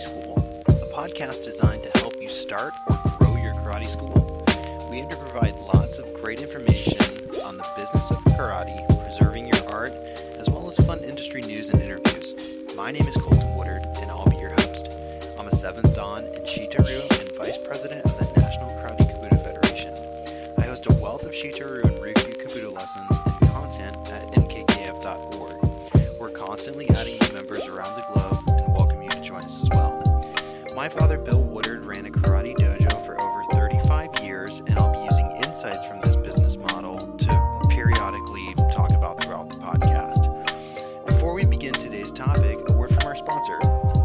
Karate School, a podcast designed to help you start or grow your karate school. We aim to provide lots of great information on the business of karate, preserving your art, as well as fun industry news and interviews. My name is Colton Woodard, and I'll be your host. I'm a 7th Dan in Shito-ryu and Vice President of the National Karate Kabuto Federation. I host a wealth of Shito-ryu and Ryukyu Kabuto lessons and content at nkkf.org. We're constantly adding new members around the globe and welcome you to join us as well. My father, Bill Woodard, ran a karate dojo for over 35 years, and I'll be using insights from this business model to periodically talk about throughout the podcast. Before we begin today's topic, a word from our sponsor.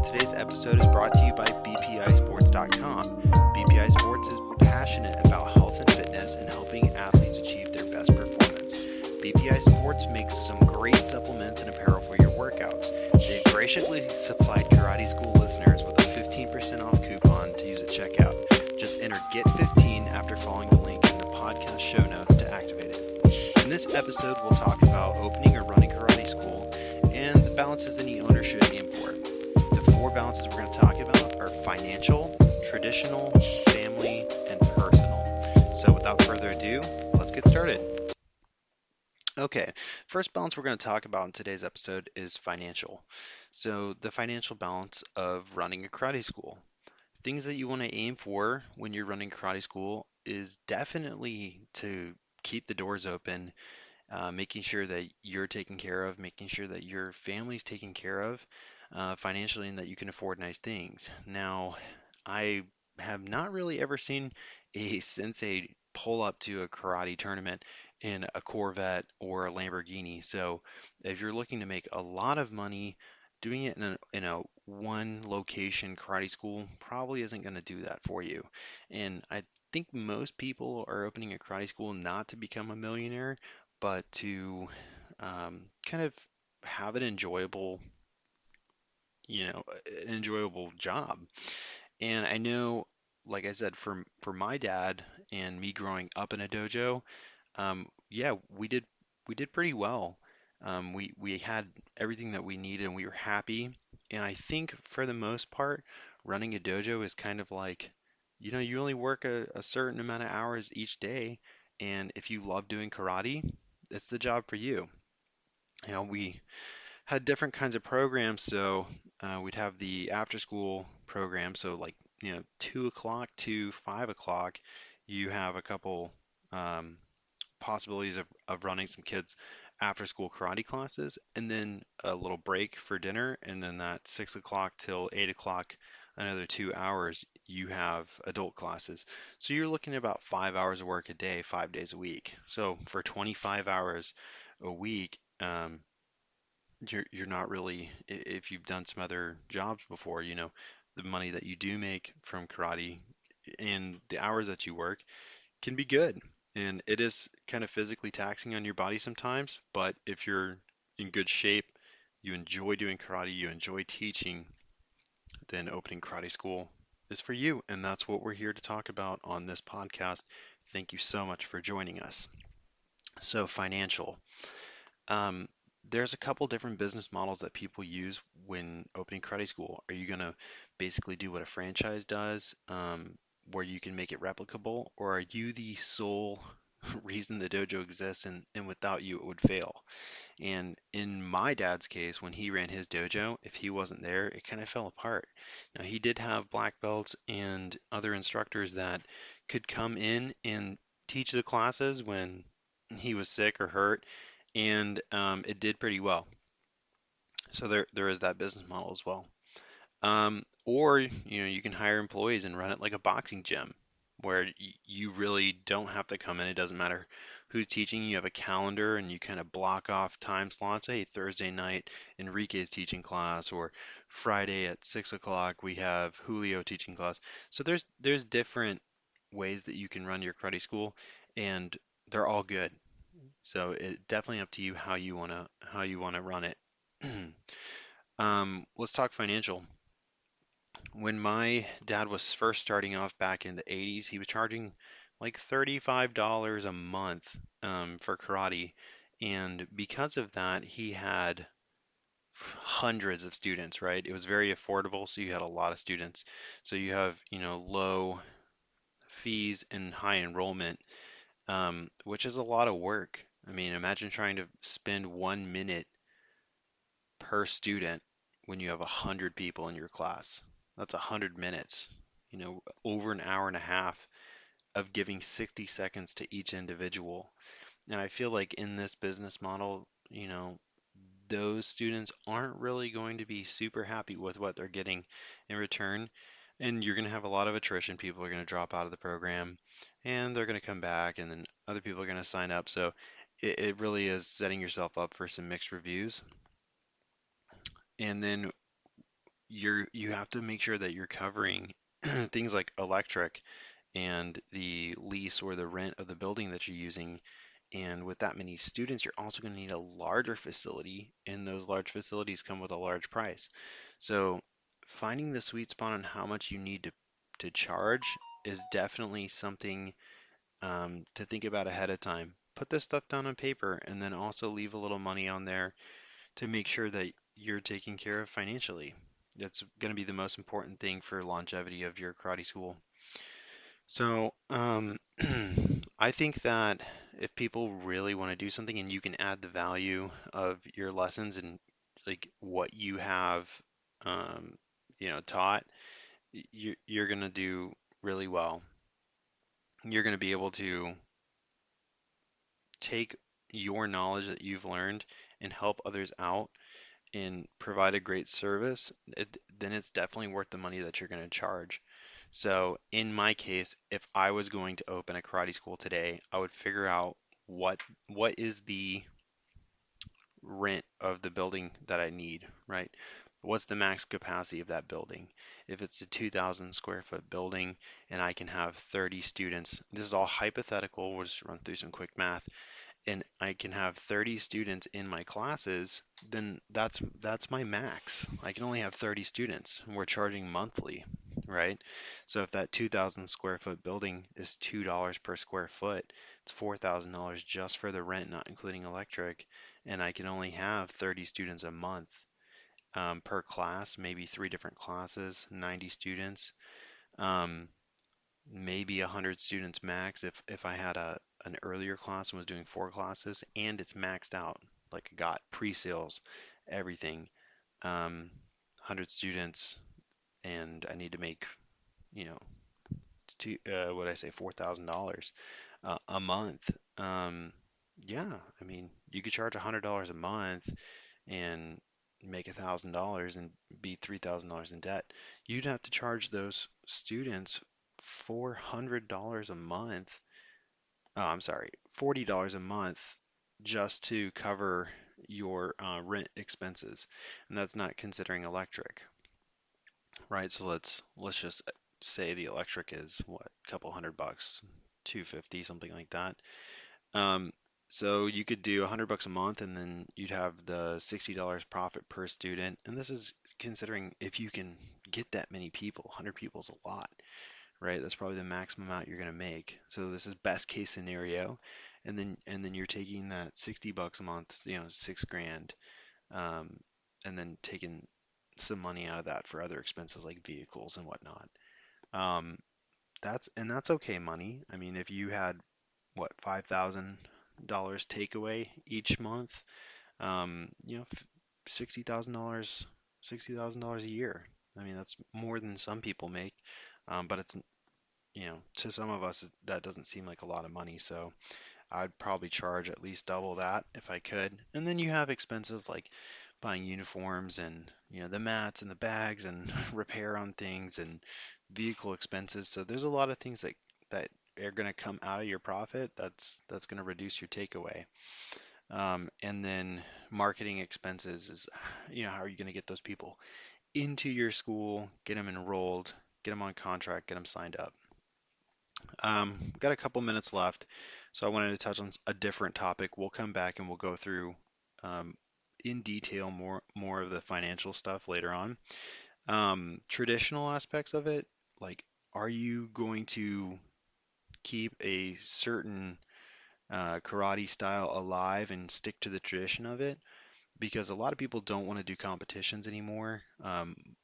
Today's episode is brought to you by BPIsports.com. BPI Sports is passionate about health and fitness and helping athletes achieve their best performance. BPI Sports makes some great supplements and apparel for your workouts. They've graciously supplied Karate School listeners with a 15% off coupon to use at checkout. Just enter GET15 after following the link in the podcast show notes to activate it. In this episode, we'll talk about opening or running karate school and the balances any owner should aim for. The 4 balances we're going to talk about are financial, traditional, family, and personal. So without further ado, let's get started. Okay, first balance we're going to talk about in today's episode is financial. So the financial balance of running a karate school. Things that you want to aim for when you're running karate school is definitely to keep the doors open, making sure that you're taken care of, making sure that your family's taken care of financially and that you can afford nice things. Now, I have not really ever seen a sensei pull up to a karate tournament in a Corvette or a Lamborghini. So if you're looking to make a lot of money, doing it in a one location karate school probably isn't going to do that for you. And I think most people are opening a karate school not to become a millionaire, but to kind of have an enjoyable, an enjoyable job. And I know, like I said, for my dad and me growing up in a dojo, yeah, we did pretty well. We had everything that we needed and we were happy. And I think for the most part, running a dojo is kind of like, you only work a certain amount of hours each day, and if you love doing karate, it's the job for you. We had different kinds of programs, so we'd have the after school program, so like 2 o'clock to 5 o'clock, you have a couple um, possibilities of running some kids after school karate classes, and then a little break for dinner, and then that 6 o'clock till 8 o'clock, another 2 hours, you have adult classes. So you're looking at about 5 hours of work a day, 5 days a week. So for 25 hours a week, you're not really, if you've done some other jobs before, the money that you do make from karate and the hours that you work can be good. And it is kind of physically taxing on your body sometimes, but if you're in good shape, you enjoy doing karate, you enjoy teaching, then opening karate school is for you. And that's what we're here to talk about on this podcast. Thank you so much for joining us. So, financial. Um, there's a couple different business models that people use when opening karate school. Are you going to basically do what a franchise does, where you can make it replicable, or are you the sole reason the dojo exists and without you it would fail? And in my dad's case, when he ran his dojo, if he wasn't there, it kind of fell apart. Now, he did have black belts and other instructors that could come in and teach the classes when he was sick or hurt, and it did pretty well. So there is that business model as well. Or you can hire employees and run it like a boxing gym, where you really don't have to come in. It doesn't matter who's teaching. You have a calendar and you kind of block off time slots. Hey, Thursday night Enrique's teaching class, or Friday at 6 o'clock we have Julio teaching class. So there's different ways that you can run your karate school, and they're all good. So it definitely up to you how you wanna run it. Let's talk financial. When my dad was first starting off back in the 80s, he was charging like $35 a month for karate, and because of that, he had hundreds of students, right? It was very affordable, so you had a lot of students. So you have, low fees and high enrollment, which is a lot of work. I mean, imagine trying to spend 1 minute per student when you have 100 people in your class. That's 100 minutes, over an hour and a half of giving 60 seconds to each individual. And I feel like in this business model, those students aren't really going to be super happy with what they're getting in return. And you're going to have a lot of attrition. People are going to drop out of the program and they're going to come back, and then other people are going to sign up. So it really is setting yourself up for some mixed reviews. And then you have to make sure that you're covering things like electric and the lease or the rent of the building that you're using. And with that many students, you're also going to need a larger facility, and those large facilities come with a large price. So finding the sweet spot on how much you need to charge is definitely something to think about ahead of time. Put this stuff down on paper and then also leave a little money on there to make sure that you're taken care of financially. That's going to be the most important thing for longevity of your karate school. So, I think that if people really want to do something and you can add the value of your lessons and like what you have, um, taught, you're going to do really well. You're going to be able to take your knowledge that you've learned and help others out and provide a great service, then it's definitely worth the money that you're going to charge. So in my case, if I was going to open a karate school today, I would figure out what what is the rent of the building that I need, right? What's the max capacity of that building? If it's a 2,000 square foot building and I can have 30 students, this is all hypothetical, we'll just run through some quick math, and I can have 30 students in my classes, then that's my max. I can only have 30 students. We're charging monthly, right? So if that 2,000 square foot building is $2 per square foot, it's $4,000 just for the rent, not including electric, and I can only have 30 students a month per class, maybe three different classes, 90 students. Um, Maybe 100 students max if I had an earlier class and was doing four classes and it's maxed out, like I got pre-sales, everything, 100 students, and I need to make, you know, what I say, $4,000 a month. Yeah, I mean, you could charge $100 a month and make $1,000 and be $3,000 in debt. You'd have to charge those students $400 a month. Oh, I'm sorry, $40 a month just to cover your rent expenses, and that's not considering electric, right? So let's just say the electric is what, a couple $100, 250, something like that. Um, so you could do $100 a month, and then you'd have the $60 profit per student. And this is considering if you can get that many people. 100 people is a lot, right? That's probably the maximum amount you're going to make. So this is best case scenario. And then you're taking that $60 a month, 6 grand, um, and then taking some money out of that for other expenses like vehicles and whatnot. Um, that's okay money. I mean, if you had what, $5,000 takeaway each month, $60,000, $60,000 a year. I mean, that's more than some people make, but it's, to some of us that doesn't seem like a lot of money. So I'd probably charge at least double that if I could. And then you have expenses like buying uniforms and the mats and the bags and repair on things and vehicle expenses. So there's a lot of things that are going to come out of your profit. That's going to reduce your takeaway. And then marketing expenses is, how are you going to get those people into your school, get them enrolled, get them on contract, get them signed up. Got a couple minutes left, so I wanted to touch on a different topic. We'll come back and we'll go through um, in detail more of the financial stuff later on. Traditional aspects of it, like, are you going to keep a certain karate style alive and stick to the tradition of it? because a lot of people don't want to do competitions anymore.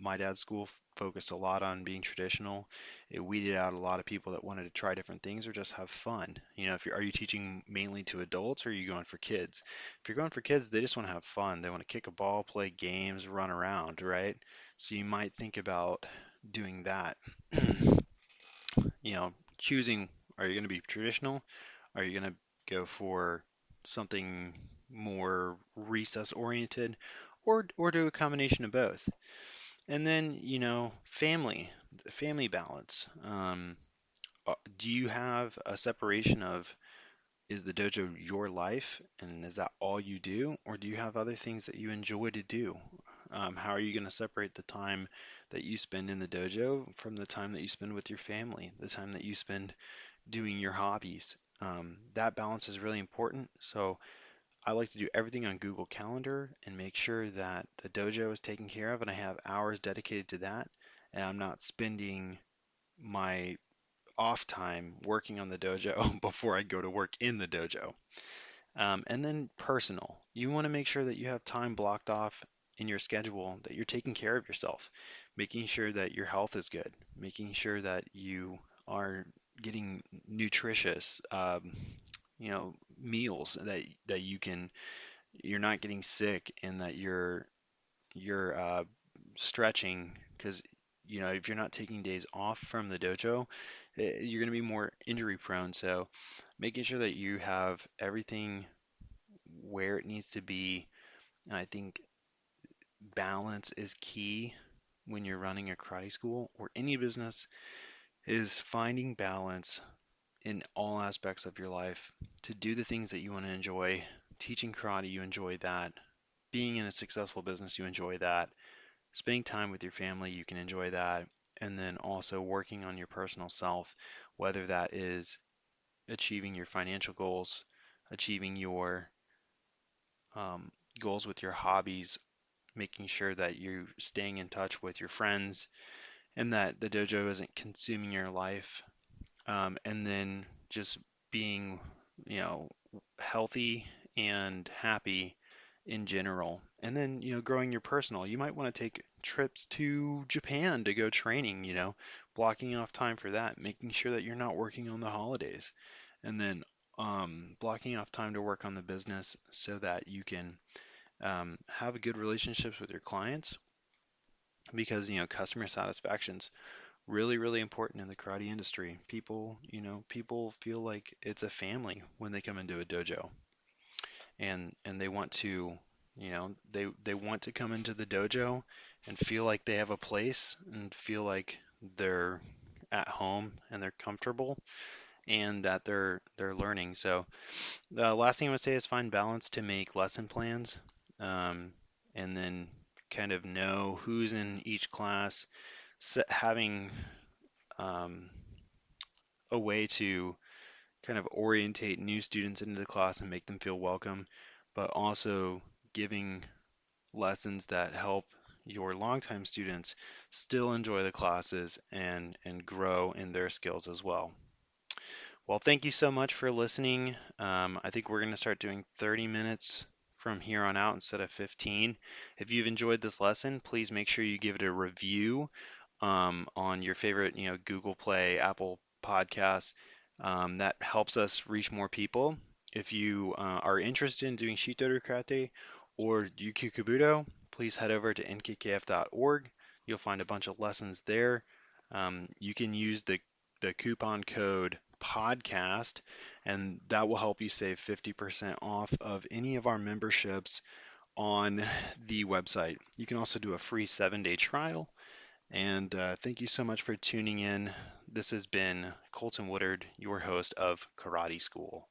My dad's school focused a lot on being traditional. It weeded out a lot of people that wanted to try different things or just have fun. If you're, are you teaching mainly to adults or are you going for kids? If you're going for kids, they just want to have fun. They want to kick a ball, play games, run around, right? So you might think about doing that. Choosing, are you going to be traditional? Are you going to go for something more recess oriented, or do a combination of both? And then, family balance. Do you have a separation of, is the dojo your life and is that all you do, or do you have other things that you enjoy to do? How are you going to separate the time that you spend in the dojo from the time that you spend with your family, the time that you spend doing your hobbies? That balance is really important. So I like to do everything on Google Calendar and make sure that the dojo is taken care of and I have hours dedicated to that. And I'm not spending my off time working on the dojo before I go to work in the dojo. And then personal. You want to make sure that you have time blocked off in your schedule, that you're taking care of yourself, making sure that your health is good, making sure that you are getting nutritious, meals that you're not getting sick and that you're stretching because if you're not taking days off from the dojo, you're going to be more injury prone. So making sure that you have everything where it needs to be. And I think balance is key when you're running a karate school or any business, is finding balance in all aspects of your life to do the things that you want to enjoy. Teaching karate, you enjoy that. Being in a successful business, you enjoy that. Spending time with your family, you can enjoy that. And then also working on your personal self, whether that is achieving your financial goals, achieving your um, goals with your hobbies, making sure that you're staying in touch with your friends and that the dojo isn't consuming your life. And then just being, you know, healthy and happy in general. And then, growing your personal. You might want to take trips to Japan to go training, blocking off time for that, making sure that you're not working on the holidays. And then blocking off time to work on the business so that you can have good relationships with your clients because, customer satisfaction's really, really important in the karate industry. People feel like it's a family when they come into a dojo and they want to, they want to come into the dojo and feel like they have a place and feel like they're at home and they're comfortable and that they're learning. So the last thing I would say is find balance to make lesson plans, um, and then kind of know who's in each class, having um, a way to kind of orientate new students into the class and make them feel welcome, but also giving lessons that help your longtime students still enjoy the classes and grow in their skills as well. Well, thank you so much for listening. I think we're going to start doing 30 minutes from here on out instead of 15. If you've enjoyed this lesson, please make sure you give it a review on your favorite, Google Play, Apple Podcasts. That helps us reach more people. If you are interested in doing Shito Karate or Ryukyu Kabuto, please head over to nkkf.org. You'll find a bunch of lessons there. You can use the coupon code podcast, and that will help you save 50% off of any of our memberships on the website. You can also do a free 7-day trial. And thank you so much for tuning in. This has been Colton Woodard, your host of Karate School.